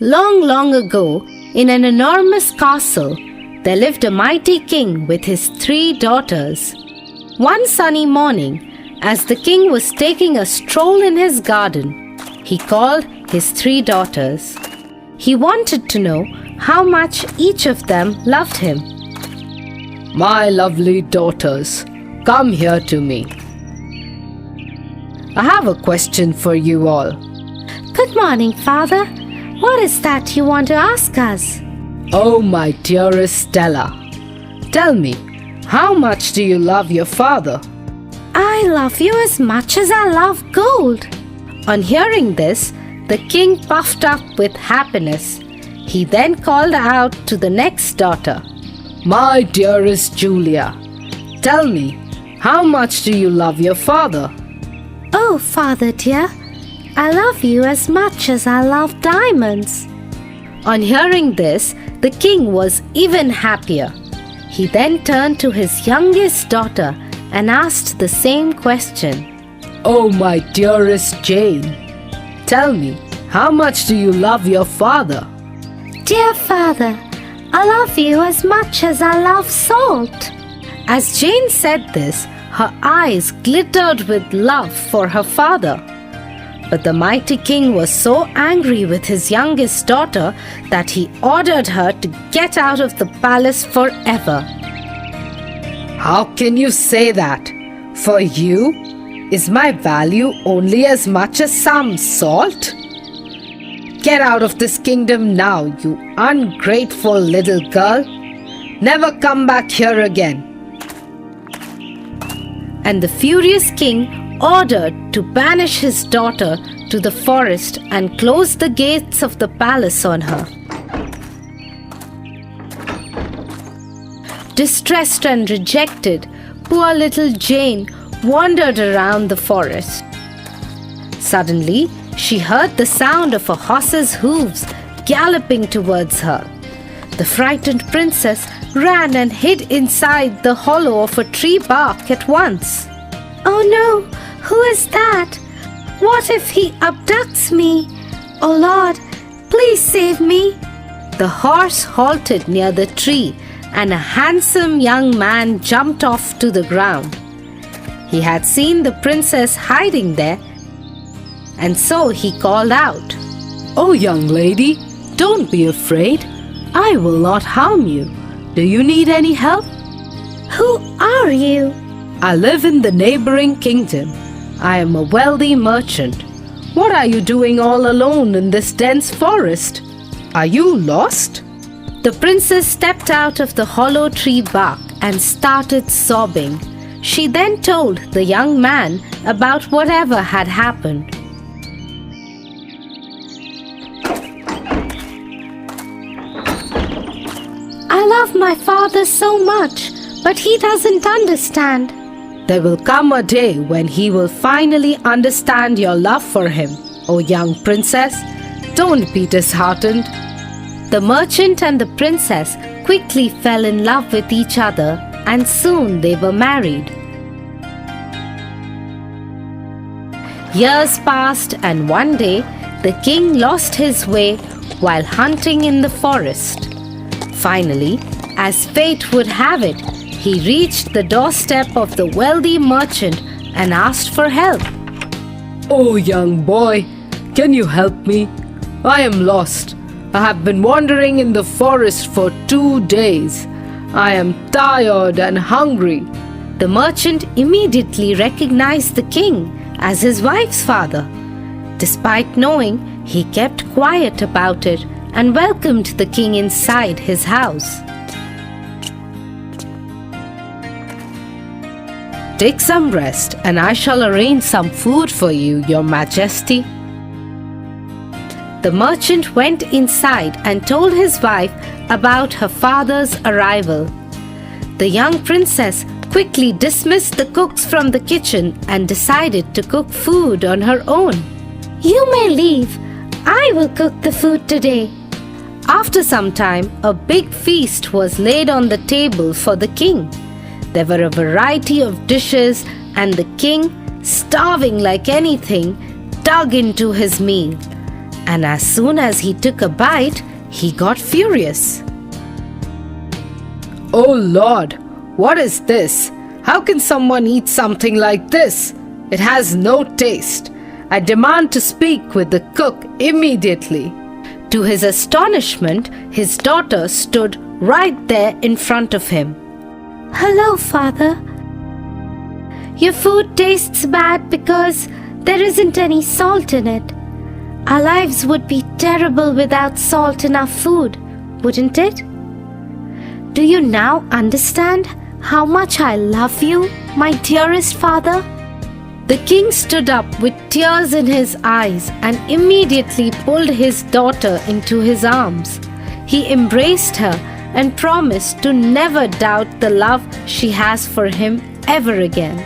Long, long ago, in an enormous castle, there lived a mighty king with his 3 daughters. One sunny morning, as the king was taking a stroll in his garden, he called his 3 daughters. He wanted to know how much each of them loved him. My lovely daughters, come here to me. I have a question for you all. Good morning, Father. What is that you want to ask us? Oh, my dearest Stella, tell me, how much do you love your father? I love you as much as I love gold. On hearing this, the king puffed up with happiness. He then called out to the next daughter. My dearest Julia, tell me, how much do you love your father? Oh, Father dear, I love you as much as I love diamonds. On hearing this, the king was even happier. He then turned to his youngest daughter and asked the same question. Oh, my dearest Jane, tell me, how much do you love your father? Dear Father, I love you as much as I love salt. As Jane said this, her eyes glittered with love for her father. But the mighty king was so angry with his youngest daughter that he ordered her to get out of the palace forever. How can you say that? For you, is my value only as much as some salt? Get out of this kingdom now, you ungrateful little girl. Never come back here again. And the furious king ordered to banish his daughter to the forest and close the gates of the palace on her. Distressed and rejected, poor little Jane wandered around the forest. Suddenly, she heard the sound of a horse's hooves galloping towards her. The frightened princess ran and hid inside the hollow of a tree bark at once. Oh no! Who is that? What if he abducts me? Oh Lord, please save me! The horse halted near the tree and a handsome young man jumped off to the ground. He had seen the princess hiding there, and so he called out, Oh, young lady, don't be afraid. I will not harm you. Do you need any help? Who are you? I live in the neighboring kingdom. I am a wealthy merchant. What are you doing all alone in this dense forest? Are you lost? The princess stepped out of the hollow tree bark and started sobbing. She then told the young man about whatever had happened. I love my father so much, but he doesn't understand. There will come a day when he will finally understand your love for him, O young princess. Don't be disheartened. The merchant and the princess quickly fell in love with each other, and soon they were married. Years passed, and one day the king lost his way while hunting in the forest. Finally, as fate would have it, he reached the doorstep of the wealthy merchant and asked for help. Oh, young boy, can you help me? I am lost. I have been wandering in the forest for 2 days. I am tired and hungry. The merchant immediately recognized the king as his wife's father. Despite knowing, he kept quiet about it and welcomed the king inside his house. Take some rest, and I shall arrange some food for you, your majesty. The merchant went inside and told his wife about her father's arrival. The young princess quickly dismissed the cooks from the kitchen and decided to cook food on her own. You may leave. I will cook the food today. After some time, a big feast was laid on the table for the king. There were a variety of dishes, and the king, starving like anything, dug into his meal. and as soon as he took a bite, he got furious. Oh Lord, what is this? How can someone eat something like this? It has no taste. I demand to speak with the cook immediately. To his astonishment, his daughter stood right there in front of him. Hello, Father. Your food tastes bad because there isn't any salt in it. Our lives would be terrible without salt in our food, wouldn't it? Do you now understand how much I love you, my dearest father? The king stood up with tears in his eyes and immediately pulled his daughter into his arms. He embraced her and promised to never doubt the love she has for him ever again.